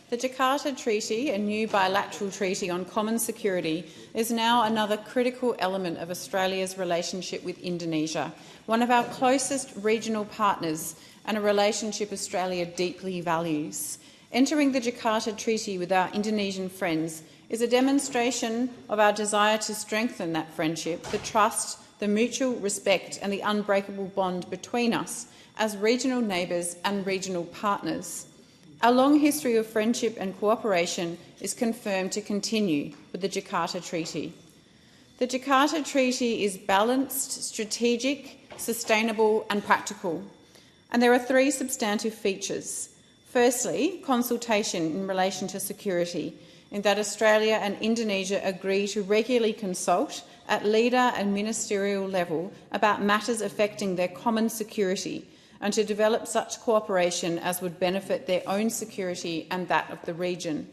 The Jakarta Treaty, a new bilateral treaty on common security, is now another critical element of Australia's relationship with Indonesia, one of our closest regional partners and a relationship Australia deeply values. Entering the Jakarta Treaty with our Indonesian friends is a demonstration of our desire to strengthen that friendship, the trust, the mutual respect and the unbreakable bond between us as regional neighbours and regional partners. Our long history of friendship and cooperation is confirmed to continue with the Jakarta Treaty. The Jakarta Treaty is balanced, strategic, sustainable and practical, and there are three substantive features. Firstly, consultation in relation to security, in that Australia and Indonesia agree to regularly consult at leader and ministerial level about matters affecting their common security and to develop such cooperation as would benefit their own security and that of the region.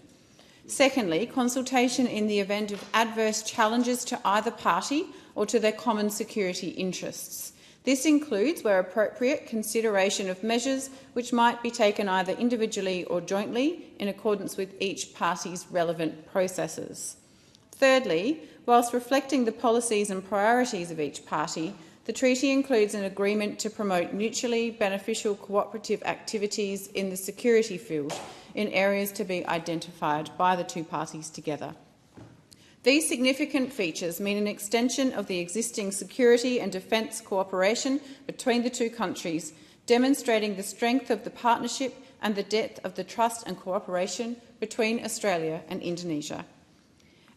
Secondly, consultation in the event of adverse challenges to either party or to their common security interests. This includes, where appropriate, consideration of measures which might be taken either individually or jointly in accordance with each party's relevant processes. Thirdly, whilst reflecting the policies and priorities of each party, the treaty includes an agreement to promote mutually beneficial cooperative activities in the security field in areas to be identified by the two parties together. These significant features mean an extension of the existing security and defence cooperation between the two countries, demonstrating the strength of the partnership and the depth of the trust and cooperation between Australia and Indonesia.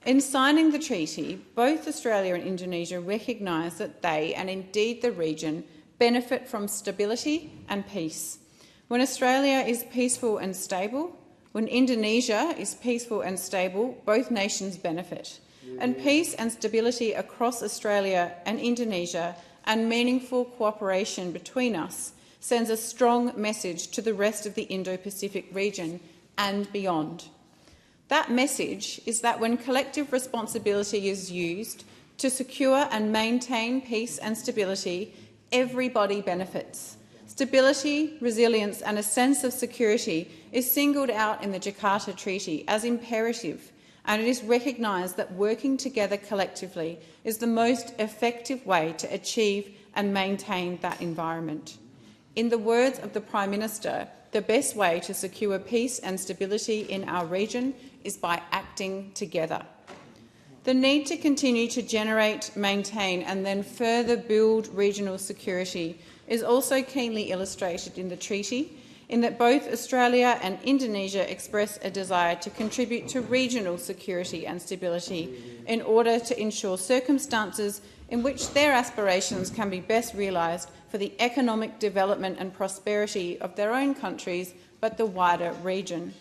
In signing the treaty, both Australia and Indonesia recognise that they, and indeed the region, benefit from stability and peace. When Australia is peaceful and stable, when Indonesia is peaceful and stable, both nations benefit. And peace and stability across Australia and Indonesia and meaningful cooperation between us sends a strong message to the rest of the Indo-Pacific region and beyond. That message is that when collective responsibility is used to secure and maintain peace and stability, everybody benefits. Stability, resilience and a sense of security is singled out in the Jakarta Treaty as imperative, and it is recognised that working together collectively is the most effective way to achieve and maintain that environment. In the words of the Prime Minister, the best way to secure peace and stability in our region is by acting together. The need to continue to generate, maintain and then further build regional security is also keenly illustrated in the treaty, in that both Australia and Indonesia express a desire to contribute to regional security and stability in order to ensure circumstances in which their aspirations can be best realised for the economic development and prosperity of their own countries, but the wider region.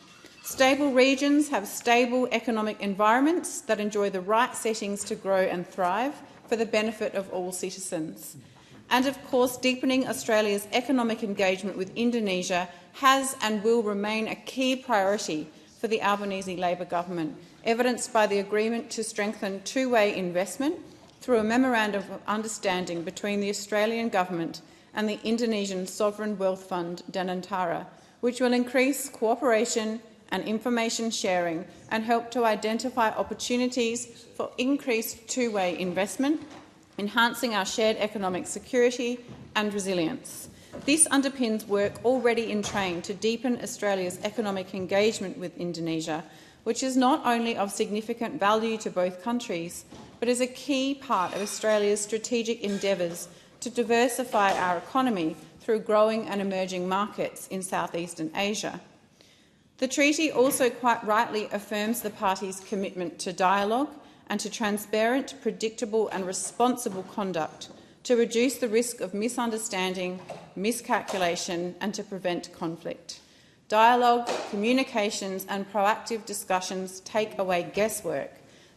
Stable regions have stable economic environments that enjoy the right settings to grow and thrive for the benefit of all citizens. And of course, deepening Australia's economic engagement with Indonesia has and will remain a key priority for the Albanese Labor government, evidenced by the agreement to strengthen two-way investment through a Memorandum of Understanding between the Australian Government and the Indonesian Sovereign Wealth Fund Danantara, which will increase cooperation and information sharing and help to identify opportunities for increased two-way investment, enhancing our shared economic security and resilience. This underpins work already in train to deepen Australia's economic engagement with Indonesia, which is not only of significant value to both countries, but is a key part of Australia's strategic endeavours to diversify our economy through growing and emerging markets in Southeastern Asia. The treaty also quite rightly affirms the parties' commitment to dialogue and to transparent, predictable and responsible conduct to reduce the risk of misunderstanding, miscalculation and to prevent conflict. Dialogue, communications and proactive discussions take away guesswork.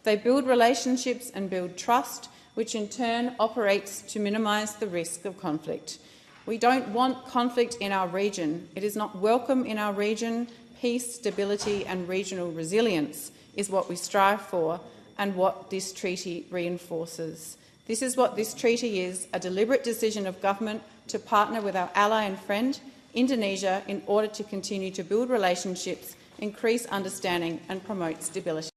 They build relationships and build trust, which in turn operates to minimise the risk of conflict. We don't want conflict in our region. It is not welcome in our region. Peace, stability and regional resilience is what we strive for and what this treaty reinforces. This is what this treaty is, a deliberate decision of government to partner with our ally and friend, Indonesia, in order to continue to build relationships increase understanding and promote stability.